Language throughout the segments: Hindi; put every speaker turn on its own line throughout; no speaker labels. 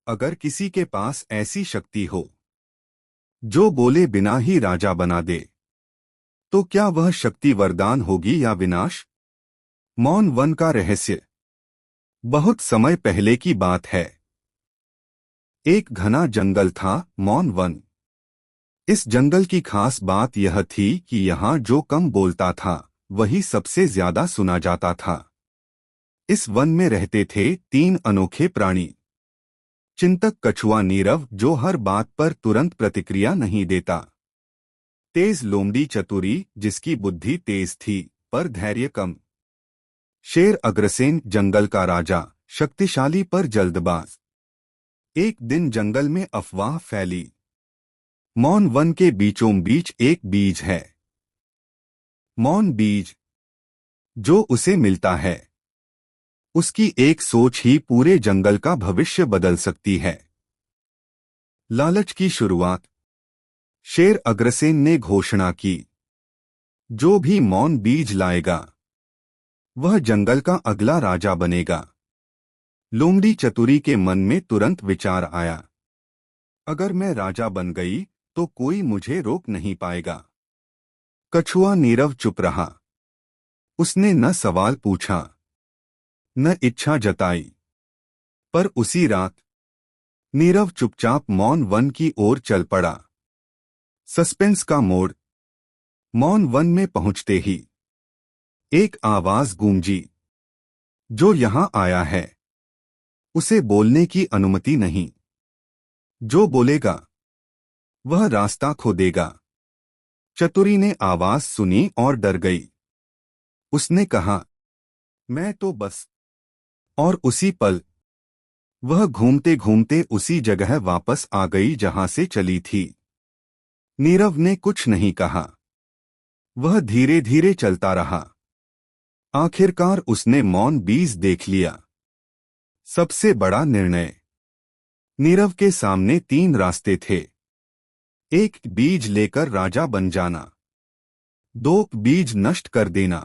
अगर किसी के पास ऐसी शक्ति हो जो बोले बिना ही राजा बना दे, तो क्या वह शक्ति वरदान होगी या विनाश? मौन वन का रहस्य। बहुत समय पहले की बात है। एक घना जंगल था, मौन वन। इस जंगल की खास बात यह थी कि यहाँ जो कम बोलता था वही सबसे ज्यादा सुना जाता था। इस वन में रहते थे 3 अनोखे प्राणी। चिंतक कछुआ नीरव, जो हर बात पर तुरंत प्रतिक्रिया नहीं देता। तेज लोमड़ी चतुरी, जिसकी बुद्धि तेज थी पर धैर्य कम। शेर अग्रसेन, जंगल का राजा, शक्तिशाली पर जल्दबाज। एक दिन जंगल में अफवाह फैली। मौन वन के बीचों बीच एक बीज है। मौन बीज। जो उसे मिलता है, उसकी एक सोच ही पूरे जंगल का भविष्य बदल सकती है। लालच की शुरुआत। शेर अग्रसेन ने घोषणा की, जो भी मौन बीज लाएगा वह जंगल का अगला राजा बनेगा। लोमड़ी चतुरी के मन में तुरंत विचार आया, अगर मैं राजा बन गई तो कोई मुझे रोक नहीं पाएगा। कछुआ नीरव चुप रहा। उसने न सवाल पूछा न इच्छा जताई। पर उसी रात नीरव चुपचाप मौन वन की ओर चल पड़ा। सस्पेंस का मोड़। मौन वन में पहुंचते ही एक आवाज गूंजी, जो यहां आया है उसे बोलने की अनुमति नहीं। जो बोलेगा वह रास्ता खो देगा। चतुरी ने आवाज सुनी और डर गई। उसने कहा, मैं तो बस। और उसी पल वह घूमते घूमते उसी जगह वापस आ गई जहां से चली थी। नीरव ने कुछ नहीं कहा। वह धीरे धीरे चलता रहा। आखिरकार उसने मौन बीज देख लिया। सबसे बड़ा निर्णय। नीरव के सामने 3 रास्ते थे। 1 बीज लेकर राजा बन जाना, 2 बीज नष्ट कर देना,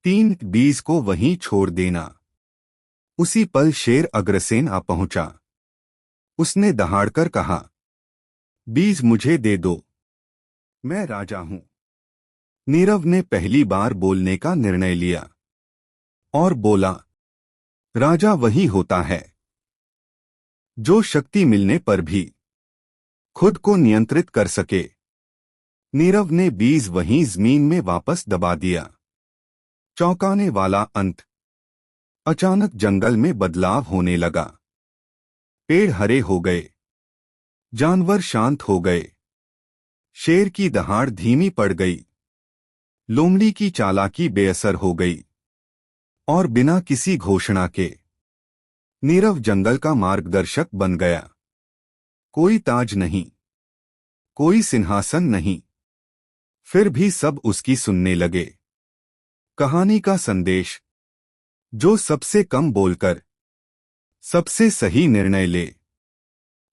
3 बीज को वहीं छोड़ देना। उसी पल शेर अग्रसेन आ पहुंचा। उसने दहाड़कर कहा, बीज मुझे दे दो, मैं राजा हूं। नीरव ने पहली बार बोलने का निर्णय लिया और बोला, राजा वही होता है जो शक्ति मिलने पर भी खुद को नियंत्रित कर सके। नीरव ने बीज वहीं जमीन में वापस दबा दिया। चौंकाने वाला अंत। अचानक जंगल में बदलाव होने लगा। पेड़ हरे हो गए, जानवर शांत हो गए, शेर की दहाड़ धीमी पड़ गई, लोमड़ी की चालाकी बेअसर हो गई, और बिना किसी घोषणा के नीरव जंगल का मार्गदर्शक बन गया। कोई ताज नहीं, कोई सिंहासन नहीं, फिर भी सब उसकी सुनने लगे। कहानी का संदेश, जो सबसे कम बोलकर सबसे सही निर्णय ले,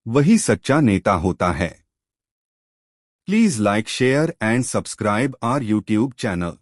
वही सच्चा नेता होता है। Please like, share and subscribe our YouTube channel.